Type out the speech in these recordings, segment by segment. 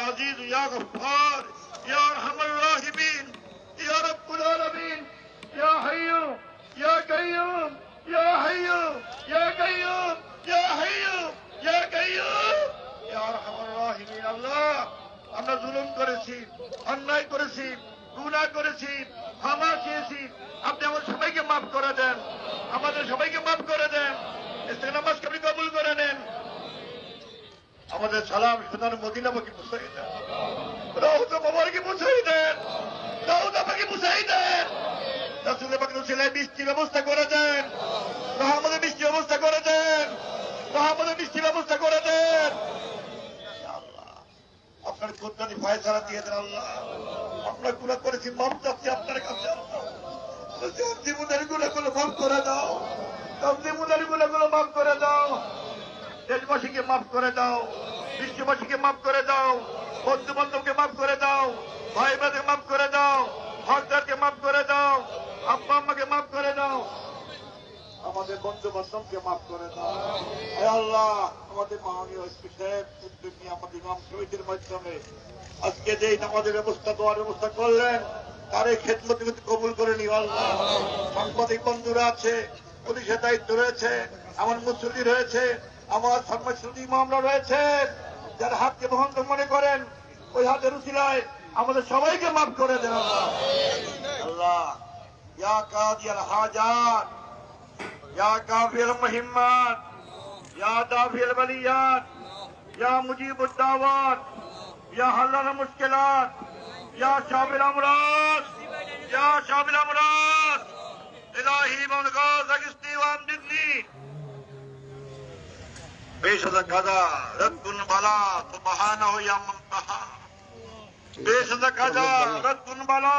আজিজ ইয়া গফফার ইয়া আরহামার রাহিমিন ইয়া রাব্বুল আলামিন ইয়া হাইয়্যু ইয়া কাইয়্যুম ইয়া হাইয়্যু ইয়া কাইয়্যুম ইয়া হাইয়্যু ইয়া কাইয়্যুম ইয়া আরহামার রাহিমিন। আল্লাহ, আমরা জুলুম করেছি, অন্যায় করেছি, গুনাহ করেছি, ক্ষমা চেয়েছি, আপনি আমাদের সবাইকে মাফ করে দেন, আমাদের সবাইকে মাফ করে দেন। নামাজকে আপনি কবুল করে নেন। আমাদের সালাম সোনার মদিনা পাকে পৌঁছাই দেন, রওজা মুবারকে পৌঁছাই দেন, রওজা পাকে পৌঁছাই দেন। রাসূল পাকের উসিলায় বৃষ্টি ব্যবস্থা করে দেন, রহমতের বৃষ্টি ব্যবস্থা করে দেন, রহমতের বৃষ্টি ব্যবস্থা করে দেন। আল্লাহ, আপনার কুদরতি ফয়সালা দিয়ে দেন। আল্লাহ, আমরা গুনাহ করেছি, মাফ চাচ্ছি আপনার কাছে। আল্লাহ, জীবনের গুনাহগুলো মাফ করে দাও, জীবনের গুনাহগুলো মাফ করে দাও। দেশবাসীকে মাফ করে দাও, বিশ্ববাসীকে মাফ করে দাও, বন্ধু বান্ধবকে মাফ করে দাও, ভাই বোনকে মাফ করে দাও, হকদারকে মাফ করে দাও, আব্বা আম্মাকে মাফ করে দাও, আমাদের বন্ধু বান্ধবকে মাফ করে দাও। হে আল্লাহ, আমাদের মাননীয় এসপি সাহেব উদ্যোগী আমাদের ইমাম সমিতির মাধ্যমে আজকে যে আমাদের ব্যবস্থা দেওয়ার ব্যবস্থা করলেন, তার এই খেদমত কবুল করে নিও। আল্লাহ, সাংবাদিক বন্ধুরা আছে, পুলিশের দায়িত্ব রয়েছে, আমার মুসল্লি রয়েছে, আমার সন্ন্যাসী ইমামরা রয়েছে, যার হাতকে বহন মনে করেন, ওই হাতের উসিলায় আমাদের সবাইকে মাফ করে দেন। আল্লাহ, ইয়া কাদিয়াল হাজাত, ইয়া কাফিল মুহিম্মাত, ইয়া দাফিল বালিয়াত, ইয়া মুজিবুদ দাওয়াত, ইয়া হাল্লাল মুশকিলাত, ইয়া শাফিল আমরাদ, ইয়া শাফিল আমরাদ, ইলাহি মুনকাজ আগিস্তি ওয়া আমদিনি বেশদ কাজা রদ্দুন বালা সুবহানাহু ইয়া মুনতাহা, বেশদ কাজা রদ্দুন বালা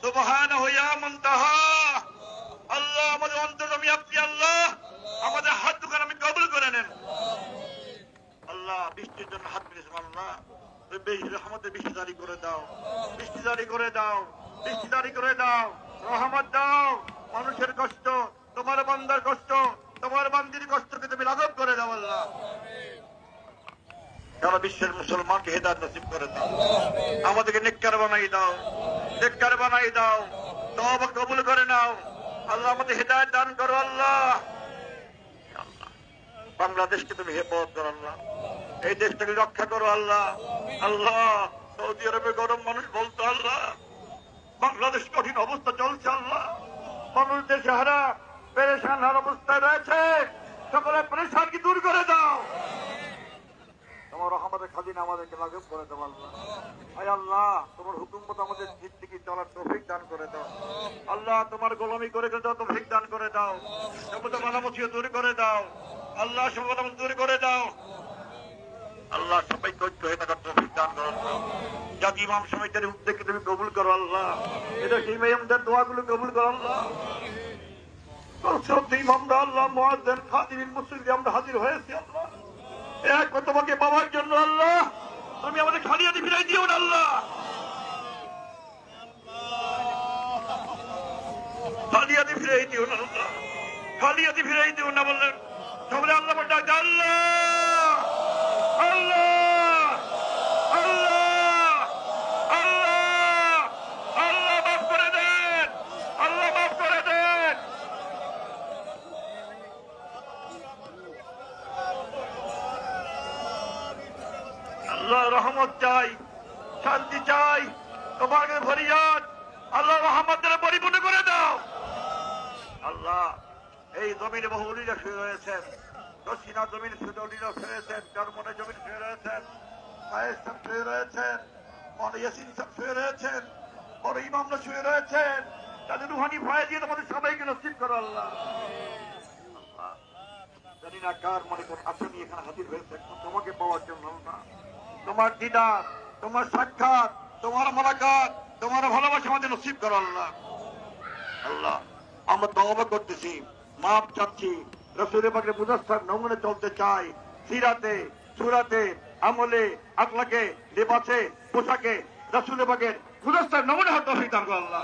সুবহানাহু ইয়া মুনতাহা। আল্লাহ, আমাদের অন্তর্যামী আপনি, আল্লাহ আমাদের হাত দুখান আমি কবুল করে নেন। আল্লাহ, বৃষ্টির জন্য হাত মিলেছেন, আল্লাহ রহমতের বৃষ্টি জারি করে দাও, বৃষ্টি জারি করে দাও, বৃষ্টি জারি করে দাও, রহমত দাও। মানুষের কষ্ট, তোমার বান্দার কষ্ট, তোমার বান্দির কষ্টকে তুমি লাঘব করে দাও। আল্লাহ, সারা বিশ্বের মুসলমানকে হেদায়েত নসিব করে দাও, আমাদেরকে নেককার বানাই দাও, নেককার বানাই দাও, তওবা কবুল করে নাও। আল্লাহ, আমাদের হেদায়েত দান করো। আল্লাহ, বাংলাদেশকে তুমি হেফাজত করো। আল্লাহ, এই দেশটাকে রক্ষা করো। আল্লাহ, আল্লাহ সৌদি আরবে গরম মানুষ বলতো, আল্লাহ বাংলাদেশ কঠিন অবস্থা চলছে। আল্লাহ, মানুষ দেশে হারা পেরেশান হার অবস্থায় রয়েছে, সকলের পেরেশান কি দূর করে দাও। তোমার রহমতের খাজিনা আমাদেরকে লাঘব করে দাও। আল্লাহ, আয় আল্লাহ, তোমার হুকুম মতো আমাদের জিন্দেগি চলার তৌফিক দান করে দাও। আল্লাহ, তোমার গোলামি করে দাও, তৌফিক দান করে দাও, সমস্ত বাধা মুসিবত দূর করে দাও। আল্লাহ, সমস্ত দূর করে দাও। আল্লাহ, সবাইকে ঐক্য হয়ে থাকার তৌফিক দান করো। জাতি ইমাম সমিতির উদ্যোগকে তুমি কবুল করো। আল্লাহ, এটা সেই ইমামদের দোয়াগুলো কবুল করো। আল্লাহ, ইমামরা, আল্লাহ মুয়াজ্জিন খাদিমিন মুসল্লি আমরা হাজির হয়েছি। আল্লাহ, এক তোমাকে পাওয়ার জন্য। আল্লাহ, তুমি আমাদের খালি হাতে ফিরাই দিও না। আল্লাহ, খালি হাতে ফিরাই দিও না। আল্লাহ, খালি হাতে ফিরাই দিও না। বললেন সবাই আল্লাহ ডাক, আল্লাহ আল্লাহ আল্লাহ আল্লাহ আল্লাহ মাফ করে দেন, আল্লাহ মাফ করে দেন। আল্লাহ, রহমত চাই, শান্তি চাই, তোমাকে ফরিয়াদ। আল্লাহ, রহমতের পরিপূর্ণ করে দাও। আল্লাহ, এই জমিনে বহু অলিরা শুয়ে রয়েছেন, দক্ষিণা জমিন শুধু অলিরা শুয়েছেন, চরমনে জমিন শুয়ে রয়েছেন, সাহেব সাহেব শুয়ে রয়েছেন, বড় ইয়াসিন সাহেব শুয়ে রয়েছেন, বড় ইমামরা শুয়ে রয়েছেন। তাদের রুহানি ভয় দিয়ে তোমাদের সবাইকে নসিব করো। আল্লাহ, জানি না কার মনে কোন আসনি এখানে হাজির হয়েছে তোমাকে পাওয়ার জন্য। আল্লাহ, তোমার দিদার, তোমার সাক্ষাৎ, তোমার মোলাকাত, তোমার ভালোবাসা আমাদের নসিব করো। আল্লাহ, আল্লাহ আমরা তওবা করতেছি, মাপ চাচ্ছি, রাসূলের পাকের মুজাসসার নমুনে চলতে চাই, সিরাতে, সুরাতে, আমলে, আকলাকে, লিবাসে, পোশাকে রাসূলের পাকের মুজাসসার নমুনে হতে তৌফিক দান করো। আল্লাহ,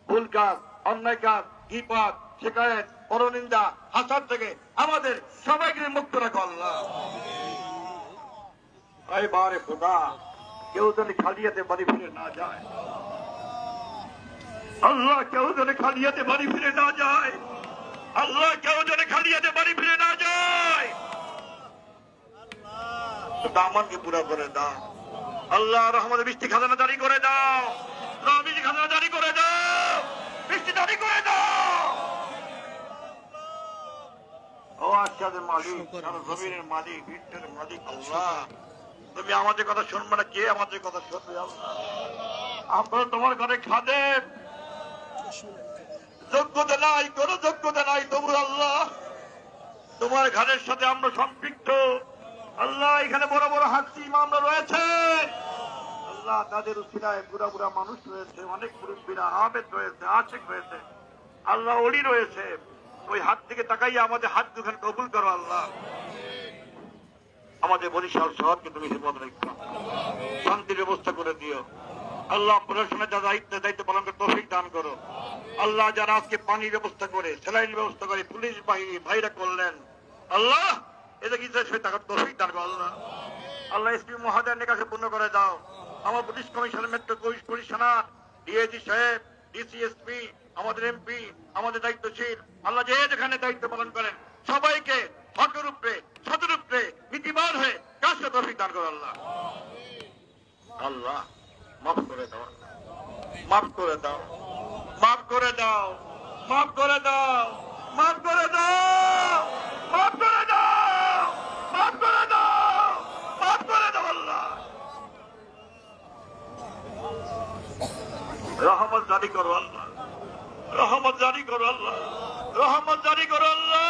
ভুল কাজ, অন্যায় কাজ, গীবত, শিকায়েত, পরনিন্দা, হাসাদ থেকে আমাদের সবাইকে মুক্ত রাখো। আল্লাহ, এবারে খোদা কেউ যেন খালি হাতে বাড়ি ফিরে না যায়। আল্লাহ কেউ যেন খালি হাতে বাড়ি ফিরে না যায়। আল্লাহ কেউ যেন খালি হাতে বাড়ি ফিরে না যায়। দামানকে পুরা করে দাও আল্লাহ। রহমতের বৃষ্টি খাজানা জারি করে দাও। বৃষ্টি খাজানা জারি করে দাও। বৃষ্টি জারি করে দাও। ও আশাদের মালিক, জমিনের মালিক, বৃষ্টির মালিক আল্লাহ, তুমি আমাদের কথা শুনবে না, কে আমাদের কথা শুনবে আল্লাহ? আপনারা তোমার ঘরে খাদেম, যোগ্যতা নাই, কোন যোগ্যতা নাই, তবু আল্লাহ তোমার ঘরের সাথে আমরা সম্পৃক্ত আল্লাহ। এখানে বড় বড় হাসি ইমামরা রয়েছে আল্লাহ, তাদের উসিলায় বুড়া বুড়া মানুষ রয়েছে, অনেক মুরব্বীরা আবেদ রয়েছে, আশিক রয়েছে আল্লাহ, ওলি রয়েছে। ওই হাত থেকে তাকাইয়া আমাদের হাত দুখানে কবুল করো আল্লাহ। আমাদের বরিশাল শহরকে তুমি হেফাজত রেখো, শান্তির ব্যবস্থা করে দিও আল্লাহ। প্রশাসনের যা দায়িত্ব পালন করে তৌফিক দান করো আল্লাহ। যারা আজকে পানির ব্যবস্থা করে, স্যালাইন ব্যবস্থা করে, পুলিশ বাহিনী ভাইরা করলেন আল্লাহ, এটা কি টাকার তৌফিক দান করো আল্লাহ। আল্লাহ এসপি মহাদের নিকাশে পূর্ণ করে দাও। আমার police commissioner, metro commissioner, DIG সাহেব, ডিসিএসপি, আমাদের এমপি, আমাদের দায়িত্বশীল আল্লাহ, যে যেখানে দায়িত্ব পালন করেন সবাইকে হকের উপরে, সতের উপরে নীতিবান হয়ে কাজকে তৌফিক দান করো আল্লাহ। আল্লাহ মাফ করে দাও, মাফ করে দাও, মাফ করে দাও, মাফ করে দাও, মাফ করে দাও, মাফ করে দাও, মাফ করে দাও, মাফ করে দাও আল্লাহ। রহমত জারি করো আল্লাহ, রহমত জারি করো আল্লাহ, রহমত জারি করো আল্লাহ।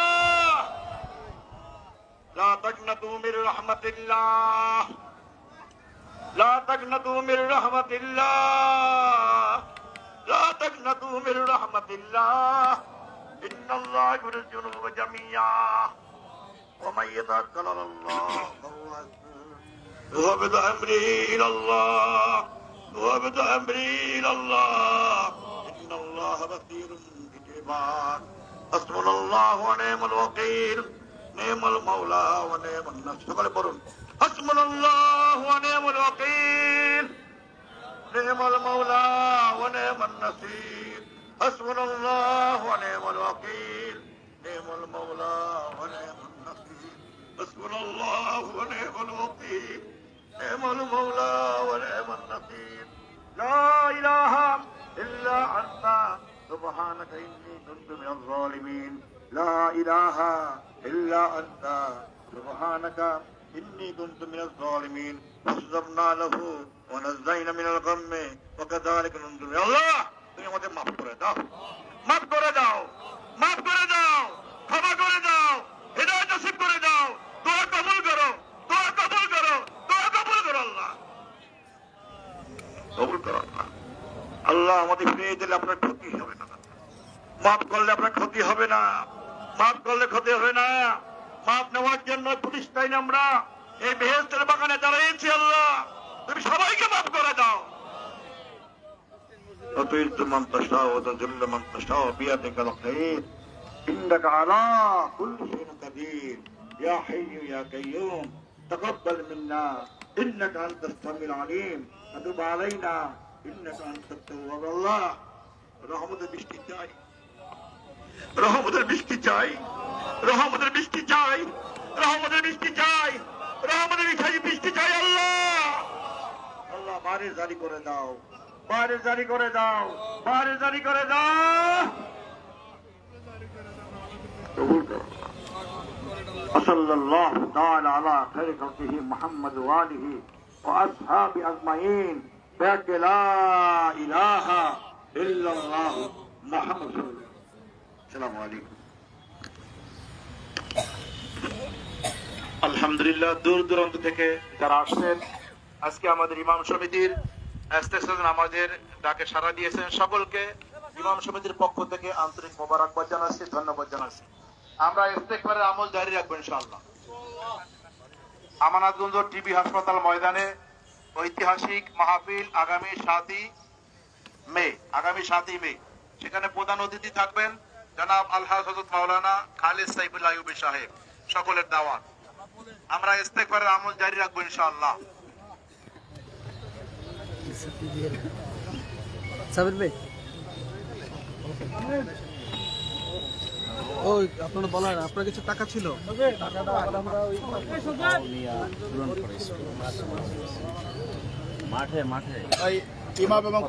লা তাকনাতু মির রাহমাতিল্লাহ, লা তাকনাতু মির রাহমাতিল্লাহ, লা তাকনাতু মির রাহমাতিল্লাহ। ইন্নাল্লাহা ইয়াগফিরুয যুনুবা জামিআ ওয়া মান ইয়াতাওয়াক্কাল আলাল্লাহ ফাহুয়া হাসবুহ ওয়া বিদা আমরি ইলাল্লাহ, ওয়া বিদা আমরি ইলাল্লাহ। ইন্নাল্লাহা বাসীরুম বিল ইবাদ। হাসবুনাল্লাহু ওয়া নি'মাল ওয়াকিল, নি'মাল মাওলা ওয়া নি'মান নাসীর। সকলে পড়ুন হাসবুনাল্লাহু ওয়া নি'মাল ওয়াকিল, নি'মাল মাওলা ওয়া নি'মান নাসীর। হাসবুনাল্লাহু ওয়া নি'মাল ওয়াকিল, নি'মাল মাওলা ওয়া নি'মান নাসীর। হাসবুনাল্লাহু ওয়া নি'মাল ওয়াকিল, নি'মাল মাওলা ওয়া নি'মান নাসীর। লা ইলাহা ইল্লা আনতা সুবহানাকা ইন্নী কুনতু মিনাজ জালিমিন। লা ইলাহা ইল্লা আনতা সুবহানাকা ইন্নী কুনতু মিনাজ জালিমিন। ফাসতাগফিরনা লাহু ওয়া নাজ্জাইনা মিনাল গাম্মি ওয়া কাযালিকা নুনজিল। আল্লাহ তুমি আমাদের মাফ করে দাও, মাফ করে দাও, মাফ করে দাও, ক্ষমা করে দাও, হিদায়াত নসিব করে দাও। দোয়া কবুল করো, দোয়া কবুল করো, দোয়া কবুল করো আল্লাহ, কবুল করো আল্লাহ। আল্লাহ আমাদের ফিরিয়ে দিলে আপনার ক্ষতি হবে না, মাফ করলে আপনার ক্ষতি হবে না, মাফ করলে ক্ষতি হবে না। মাফ নেওয়ার জন্য প্রতিষ্ঠায় আমরা এই বেহেশতের বাগানে দাঁড়িয়েছি আল্লাহ, তুমি সবাইকে মাফ করে দাও। وتعز من تشاء وتذل من تشاء بيدك الخير انك على كل شيء قدير يا حي يا قيوم تقبل منا انك انت السميع العليم وتب علينا انك انت التواب الله। রহমতের বৃষ্টি চাই, রহমতের বৃষ্টি চাই, রহমতের বৃষ্টি চাই, রহমতের বৃষ্টি চাই, রহমতের বৃষ্টি চাই আল্লাহ। আল্লাহ বারিশ জারি করে দাও, বারিশ জারি করে দাও, বারিশ জারি করে দাও। কবুল করো। সাল্লাল্লাহু তাআলা আলা খায়রি খালকিহি মুহাম্মদ ওয়া আলিহি ওয়া আসহাবি আজমাইন। লা ইলাহা ইল্লাল্লাহ মুহাম্মাদুর রাসূলুল্লাহ। আসসালামু আলাইকুম। আলহামদুলিল্লাহ, দূর দূরান্ত থেকে যারা আসছেন, আজকে আমাদের ইমাম সমিতির আমাদের ডাকে সাড়া দিয়েছেন, সকলকে ইমাম সমিতির পক্ষ থেকে আন্তরিক মোবারকবাদ জানাচ্ছি, ধন্যবাদ জানাচ্ছি। আমরা ইস্তেগফারের আমল জারি রাখবো ইনশাআল্লাহ। আমানতগঞ্জ টিবি হাসপাতাল ময়দানে ঐতিহাসিক মাহফিল আগামী 7ই মে, সেখানে প্রধান অতিথি থাকবেন জনাব আলহাজ হযরত মাওলানা খালিদ সাইফুল্লাহ আইয়ুবী সাহেব। সকলের দাওয়াত। আমরা ইস্তেগফারের আমল জারি রাখবো ইনশাআল্লাহ। সাবির ভাই ওই আপনারা বলেন আপনার কিছু টাকা ছিল মাঠে মাঠে ইমাম এবং